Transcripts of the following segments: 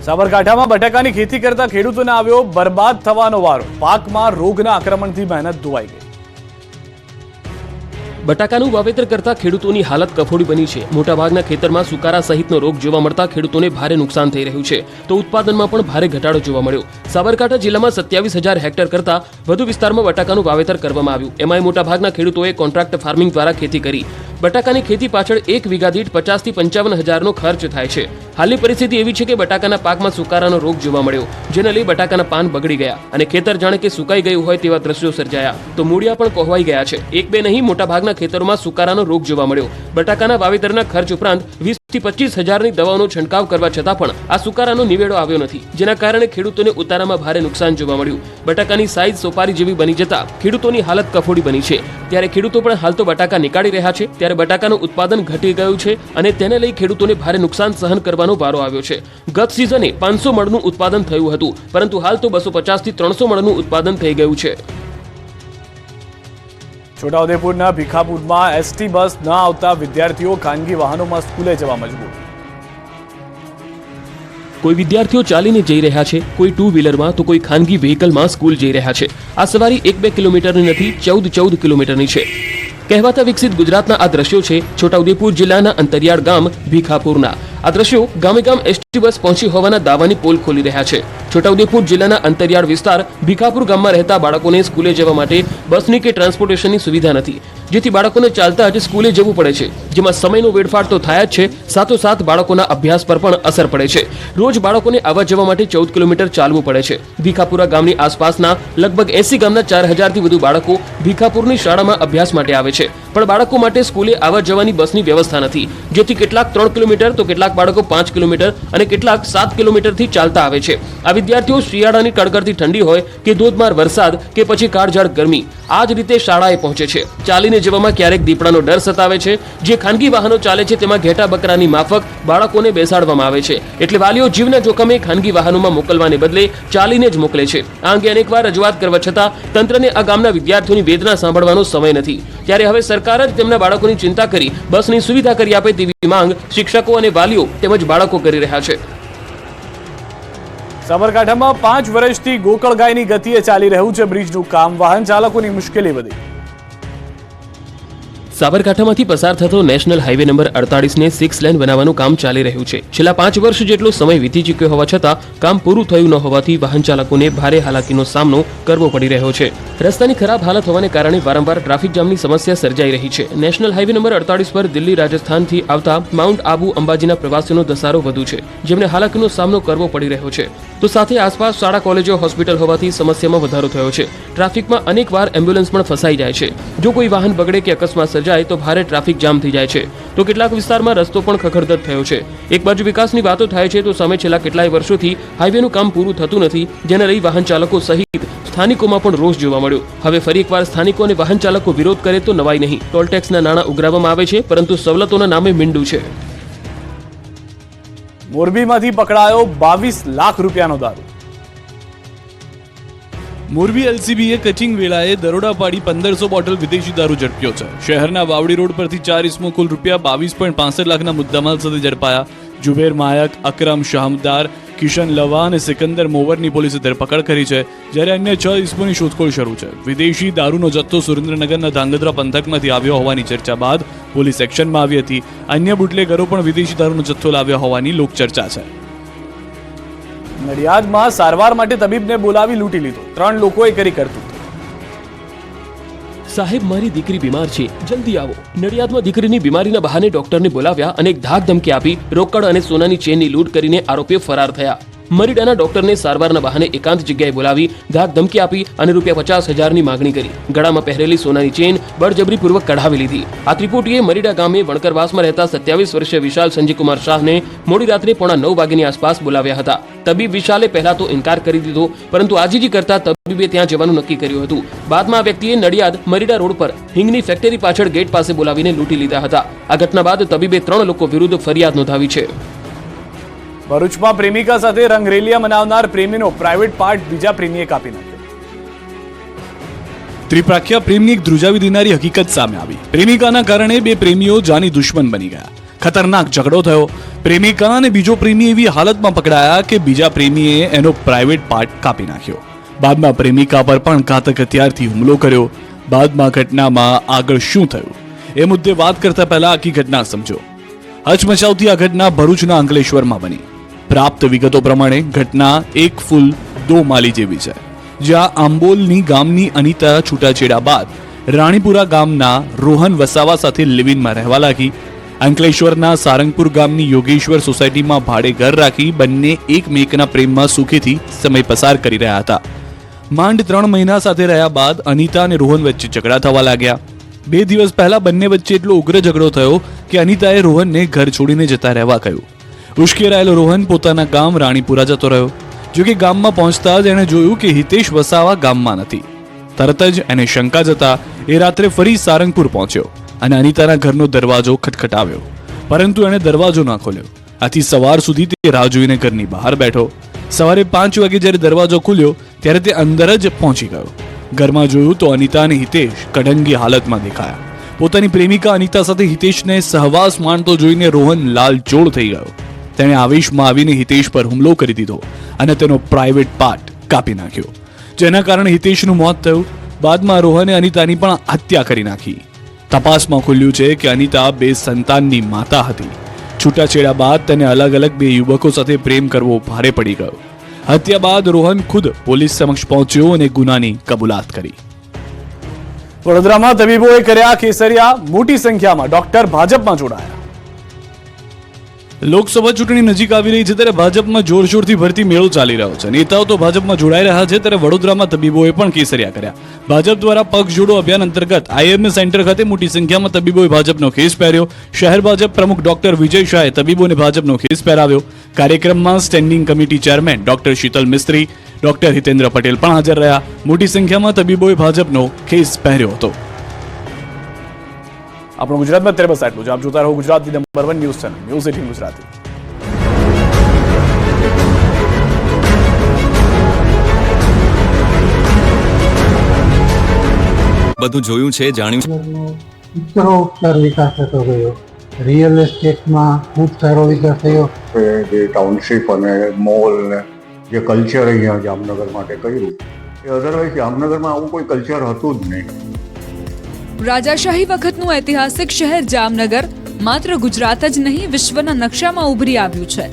સાબરકાંઠામાં બટાકાની ખેતી કરતા ખેડૂતોને આવ્યો બરબાદ થવાનો વારો। પાકમાં રોગના આક્રમણથી મહેનત ધોવાઈ ગઈ। બટાકાનું વાવેતર કરતા ખેડૂતોની હાલત કફોડી બની છે। મોટાભાગના ખેતરમાં સુકારા સહિતનો રોગ જોવા મળતા ખેડૂતોને ભારે નુકસાન થઈ રહ્યું છે, તો ઉત્પાદનમાં પણ ભારે ઘટાડો જોવા મળ્યો। સાબરકાંઠા જિલ્લામાં 27,000 હેક્ટર કરતા વધુ વિસ્તારમાં બટાકાનું વાવેતર કરવામાં આવ્યું। એમાંય મોટાભાગના ખેડૂતોએ કોન્ટ્રાક્ટ ફાર્મિંગ દ્વારા ખેતી કરી। બટાકાની ખેતી પાછળ 1 વીઘા દીઠ 50 થી 55 હજારનો ખર્ચ થાય છે। હાલની પરિસ્થિતિ એવી છે કે બટાકાના પાકમાં સુકારાનો રોગ જોવા મળ્યો, જેને લઈ બટાકાના પાન બગડી ગયા અને ખેતર જાણે કે સુકાઈ ગયું હોય તેવા દ્રશ્યો સર્જાયા। તો મૂળિયા પણ કોહવાઈ ગયા છે। એક બે નહીં, મોટાભાગના ખેતરોમાં સુકારાનો રોગ જોવા મળ્યો। બટાકાના વાવેતરના ખર્ચ ઉપરાંત 20 થી 25 હજારની દવાઓનો છંટકાવ કરવા છતાં પણ આ સુકારાનો નિવેડો આવ્યો નથી, જેના કારણે ખેડૂતોને ઉતારામાં ભારે નુકસાન જોવા મળ્યું। બટાકાની સાઈઝ સોપારી જેવી બની જતા ખેડૂતોની હાલત કફોડી બની છે। ત્યારે ખેડૂતો પણ હાલ તો બટાકા નીકાળી રહ્યા છે, ત્યારે બટાકાનું ઉત્પાદન ઘટી ગયું છે અને તેને લઈ ખેડૂતોને ભારે નુકસાન સહન કરવાનો વારો આવ્યો છે। ગત સિઝને 500 મણનું ઉત્પાદન થયું હતું, પરંતુ હાલ તો 250 થી 300 મણનું ઉત્પાદન થઈ ગયું છે। છોટાઉદેપુરના ભીખાપુરમાં એસટી બસ ન આવતા વિદ્યાર્થીઓ ખાનગી વાહનોમાં સ્કૂલે જવા મજબૂર। કોઈ વિદ્યાર્થીઓ ચાલીને જઈ રહ્યા છે, કોઈ 2 વ્હીલરમાં તો કોઈ ખાનગી વ્હીકલમાં સ્કૂલ જઈ રહ્યા છે। આ સવારી 1-2 કિલોમીટરની નથી, 14 કિલોમીટરની છે। કહેવાતા વિકસિત ગુજરાતના આ દ્રશ્યો છે છોટાઉદેપુર જિલ્લાના અંતરિયાળ ગામ ભીખાપુરના। આ દ્રશ્યો ગામે ગામ એસટી બસ પહોંચી હોવાના દાવાની પોલ ખોલી રહ્યા છે। છોટાઉદેપુર જિલ્લાના અંતરિયાળ વિસ્તાર ભીખાપુર ગામમાં રહેતા બાળકોને સ્કૂલે જવા માટે બસની કે ટ્રાન્સપોર્ટેશનની સુવિધા નથી, જેથી બાળકોને ચાલતા જ સ્કૂલે જવું પડે છે, જેમાં સમયનો વેડફાટ તો થાય જ છે, સાથોસાથ બાળકોના અભ્યાસ પર પણ અસર પડે છે। રોજ બાળકોને આવવા જવા માટે 14 કિલોમીટર ચાલવું પડે છે। ભીખાપુરા ગામની આસપાસના લગભગ 80 ગામના 4000 થી વધુ બાળકો ભીખાપુરની શાળામાં અભ્યાસ માટે આવે છે, પણ બાળકો માટે સ્કૂલે આવવા જવાની બસની વ્યવસ્થા નથી, જેથી કેટલાક 3 કિલોમીટર તો કેટલાક બાળકો 5 કિલોમીટર અને કેટલાક 7 કિલોમીટરથી ચાલતા આવે છે। આ વિદ્યાર્થીઓ શિયાળાની કડકડતી ઠંડી હોય કે ધોધમાર વરસાદ કે પછી કાળઝાળ ગરમી, આ જ રીતે શાળાએ પહોંચે છે। ચાલીને જવામાં ક્યારેક દીપડાનો ડર સતાવે છે। જે ખાનગી વાહનો ચાલે છે તેમાં ઘેટા બકરાની માફક બાળકોને બેસાડવામાં આવે છે, એટલે વાલીઓ જીવના જોખમે ખાનગી વાહનોમાં મોકલવાને બદલે ચાલીને જ મોકલે છે। આ અંગે અનેકવાર રજૂઆત કરવા છતાં તંત્રને આ ગામના વિદ્યાર્થીઓની વેદના સાંભળવાનો સમય નથી, ત્યારે હવે સરકાર જ તેમના બાળકોની ચિંતા કરી બસની સુવિધા કરી આપે તેવી માંગ શિક્ષકો અને વાલીઓ તેમજ બાળકો કરી રહ્યા છે। સાબરકાંઠામાં 5 વર્ષથી ગોકળ ગાયની ગતિએ ચાલી રહ્યું છે બ્રિજનું કામ। વાહન ચાલકોની મુશ્કેલી વધી। સાબરકાંઠામાંથી પસાર થતો નેશનલ હાઈવે નંબર 48 ને 6 લેન બનાવવાનું કામ ચાલી રહ્યું છે। છેલ્લા 5 વર્ષ જેટલો સમય વીતી ચૂક્યો હોવા છતાં કામ પૂરું થયું ન હોવાથી વાહન ચાલકોને ભારે હાલાકીનો સામનો કરવો પડી રહ્યો છે। રસ્તાની ખરાબ હાલત હોવાને કારણે વારંવાર ટ્રાફિક જામની સમસ્યા સર્જાઈ રહી છે। નેશનલ હાઈવે નંબર 48 પર દિલ્હી રાજસ્થાનથી આવતા માઉન્ટ આબુ અંબાજીના પ્રવાસીઓનો ધસારો વધુ છે, જેમને હાલાકીનો સામનો કરવો પડી રહ્યો છે। તો સાથે આસપાસ શાળા કોલેજો હોસ્પિટલ હોવાથી સમસ્યામાં વધારો થયો છે। ટ્રાફિકમાં અનેકવાર એમ્બ્યુલન્સ પણ ફસાઈ જાય છે। જો કોઈ વાહન બગડે કે અકસ્માત સર્જાય તો ભારે ટ્રાફિક જામ થઈ જાય છે, તો કેટલાક વિસ્તારમાં રસ્તો પણ ખખડધજ થયો છે। એક બાજુ વિકાસની વાતો થાય છે તો સામે છેલ્લા કેટલાય વર્ષોથી હાઈવેનું કામ પૂરું થતું નથી, જેને લઈ વાહન ચાલકો સહિત સ્થાનિકોમાં પણ રોષ જોવા મળ્યો। હવે ફરી એકવાર સ્થાનિકો અને વાહન ચાલકો વિરોધ કરે તો નવાઈ નહીં। ટોલ ટેક્સના નાણાં ઉઘરાવવામાં આવે છે, પરંતુ સવલતોના નામે મીંડું છે। મોરબીમાંથી પકડાયો 22 લાખ રૂપિયાનો દારૂ। મોરબી એલસીબીએ કચિંગ વેળાએ દરોડા પાડી 1500 બોટલ વિદેશી દારૂ ઝડપ્યો છે। શહેરના વાવડી રોડ પરથી 4 ઇસમો કુલ રૂપિયા 22.65 લાખના મુદ્દામાલ સાથે ઝડપાયા। જુબેર માયક, અકરમ શાહમદાર, કિશન લવા અને સિકંદર મોવરની પોલીસે ધરપકડ કરી છે, જ્યારે અન્ય 6 ઇસમોની શોધખોળ શરૂ છે। વિદેશી દારૂનો જથ્થો સુરેન્દ્રનગરના ધાંગધ્રા પંથકમાંથી આવ્યો હોવાની ચર્ચા બાદ પોલીસ એક્શનમાં આવી હતી। અન્ય બુટલેગરો પણ વિદેશી દારૂનો જથ્થો લાવ્યા હોવાની લોકચર્ચા છે। નડિયાદમાં સારવાર માટે તબીબને બોલાવી લૂંટી લીધો। 3 લોકોએ કરી કરતૂત। સાહેબ, મારી દીકરી બીમાર છે, જલ્દી આવો। નડિયાદમાં દીકરીની બીમારીના બહાને ડોક્ટરને બોલાવ્યા અને ધાક ધમકી આપી રોકડ અને સોનાની ચેનની લૂંટ કરીને આરોપીઓ ફરાર થયા। મરીડાના ડોક્ટરને સારવારના બહાને એકાંત જગ્યાએ બોલાવી ધાક ધમકી આપી અને ₹50,000ની માંગણી કરી। ગળામાં પહેરેલી સોનાની ચેન બળજબરીપૂર્વક કઢાવી લીધી। આ ત્રિપુટીએ મરીડા ગામે વણકરવાસમાં રહેતા 27 વર્ષીય વિશાલ સંજીવકુમાર શાહને મોડી રાત્રે 9:15 વાગ્યાની આસપાસ બોલાવ્યા હતા। તબીબ વિશાલે પહેલા તો ઇનકાર કરી દીધો, પરંતુ આજીજી કરતા તબીબે ત્યાં જવાનું નક્કી કર્યું હતું। બાદમાં આ વ્યક્તિએ નડિયાદ મરીડા રોડ પર હિંગની ફેક્ટરી પાછળ ગેટ પાસે બોલાવીને લૂંટી લીધા હતા। આ ઘટના બાદ તબીબે 3 લોકો વિરુદ્ધ ફરિયાદ નોંધાવી છે। ભરૂચમાં પ્રેમિકા સાથે રંગરેલિયા મનાવનાર પ્રેમીનો પ્રાઇવેટ પાર્ટ બીજા પ્રેમીએ કાપી નાખ્યો। ત્રિપ્રાખ્યા પ્રેમની એક ધ્રુજાવી દેનારી હકીકત સામે આવી। પ્રેમિકાના કારણે 2 પ્રેમીઓ જાની દુશ્મન બની ગયા। ખતરનાક ઝઘડો થયો. પ્રેમિકા અને બીજો પ્રેમી એવી હાલતમાં પકડાયા કે બીજા પ્રેમીએ એનો પ્રાઇવેટ પાર્ટ કાપી નાખ્યો. બાદમાં પ્રેમિકા પર પણ ઘાતક હથિયારથી હુમલો કર્યો. બાદમાં ઘટનામાં આગળ શું થયું એ મુદ્દે વાત કરતા પહેલા આખી ઘટના સમજો. હચમચાવતી આ ઘટના ભરૂચના અંકલેશ્વરમાં બની. પ્રાપ્ત વિગતો પ્રમાણે ઘટના એક ફૂલ દો માલી જેવી છે, જ્યાં આંબોલની ગામની અનિતા છૂટાછેડા બાદ રાણીપુરા ગામના રોહન વસાવા સાથે લિવિનમાં રહેવા લાગી. અંકલેશ્વરના સારંગપુર ગામની યોગેશ્વર સોસાયટીમાં ભાડે ઘર રાખી બંને એકમેકના પ્રેમમાં સુખેથી સમય પસાર કરી રહ્યા હતા. માંડ 3 મહિના સાથે રહ્યા બાદ અનિતા અને રોહન વચ્ચે ઝઘડા થવા લાગ્યા. 2 દિવસ પહેલા બંને વચ્ચે એટલો ઉગ્ર ઝઘડો થયો કે અનિતાએ રોહનને ઘર છોડીને જતા રહેવા કહ્યું. ઉશ્કેરાયેલો રોહન પોતાના ગામ રાણીપુરા જતો રહ્યો. જો કે ગામમાં પહોંચતા જ એણે જોયું કે હિતેશ વસાવા ગામમાં નથી. તરત જ એને શંકા જતા એ રાત્રે ફરી સારંગપુર પહોંચ્યો અને અનિતાના ઘરનો દરવાજો ખટખટાવ્યો, પરંતુ એણે દરવાજો ના ખોલ્યો. આથી સવાર સુધી તે રાહ જોઈને ઘરની બહાર બેઠો. સવારે 5 વાગે જ્યારે દરવાજો ખુલ્યો ત્યારે તે અંદર જ પહોંચી ગયો. ઘરમાં જોયું તો અનિતા અને હિતેશ કડંગી હાલતમાં દેખાયા. પોતાની પ્રેમિકા અનિતા સાથે હિતેશને સહવાસ માણતો જોઈને રોહન લાલચોળ થઈ ગયો. તેણે આવેશમાં આવીને હિતેશ પર હુમલો કરી દીધો અને તેનો પ્રાઇવેટ પાર્ટ કાપી નાખ્યો, જેના કારણે હિતેશનું મોત થયું. બાદમાં રોહને અનિતાની પણ હત્યા કરી નાખી. તપાસમાં ખુલ્યું છે કે અનિતા 2 સંતાનની માતા હતી. છૂટાછેડા બાદ તેને અલગ અલગ 2 યુવકો સાથે પ્રેમ કરવો ભારે પડી ગયો. હત્યા બાદ રોહન ખુદ પોલીસ સમક્ષ પહોંચ્યો અને ગુનાની કબૂલાત કરી. વડોદરામાં તબીબોએ કર્યા કેસરિયા. મોટી સંખ્યામાં ડોક્ટર ભાજપમાં જોડાયા. લોકસભા ચૂંટણી નજીક આવી રહી છે ત્યારે ભાજપમાં જોરશોરથી ભરતી મેળો ચાલી રહ્યો છે. નેતાઓ તો ભાજપમાં જોડાઈ રહ્યા છે ત્યારે વડોદરામાં તબીબોએ પણ કેસરિયા કર્યા. ભાજપ દ્વારા પગ જોડો અભિયાન અંતર્ગત આઈએમએ સેન્ટર ખાતે મોટી સંખ્યામાં તબીબોએ ભાજપનો ખેસ પહેર્યો. શહેર ભાજપ પ્રમુખ ડોક્ટર વિજય શાહે તબીબોને ભાજપનો ખેસ પહેરાવ્યો. કાર્યક્રમમાં standing committee chairman doctor Shital Mistry, doctor Hitendra Patel પણ હાજર રહ્યા. મોટી સંખ્યામાં તબીબોએ ભાજપનો ખેસ પહેર્યો હતો. આપણું ગુજરાતમાં અત્યારે બસ આટલું જ. આપ જોતા રહો ગુજરાતની number 1 news channel news 18 Gujarati. બધું જોયું છે, જાણ્યું છે. ઉત્તરોત્તર વિકાસ થતો ગયો. રિયલ એસ્ટેટમાં ખૂબ સારો વિકાસ થયો. જે ટાઉનશીપ અને મોલ ને જે કલ્ચર અહીંયા જામનગર માટે કર્યું એ અધરવાઇઝ જામનગરમાં આવું કોઈ કલ્ચર હતું જ નહીં. રાજાશાહી વખતનું ઐતિહાસિક શહેર જામનગર માત્ર ગુજરાત જ નહીં વિશ્વના નકશામાં ઉભરી આવ્યું છે.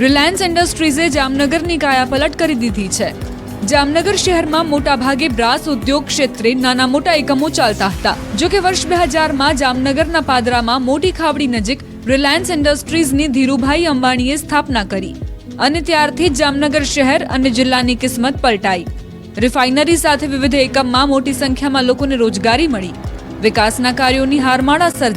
રિલાયન્સ ઇન્ડસ્ટ્રીઝે જામનગરની કાયાપલટ કરી દીધી છે. જામનગર શહેરમાં મોટાભાગે બ્રાસ ઉદ્યોગ ક્ષેત્રે નાના મોટા એકમો ચાલતા હતા. જો કે વર્ષ 2000માં જામનગરના પાદરામાં મોટી ખાવડી નજીક રિલાયન્સ ઇન્ડસ્ટ્રીઝની ધીરુભાઈ અંબાણીએ સ્થાપના કરી અને ત્યારથી જ જામનગર શહેર અને જિલ્લાની કિસ્મત પલટાઈ. રિફાઇનરી સાથે વિવિધ એકમમાં મોટી સંખ્યામાં લોકોને રોજગારી મળી. વિકાસના કાર્યોની હારમાળા સર્જાઈ.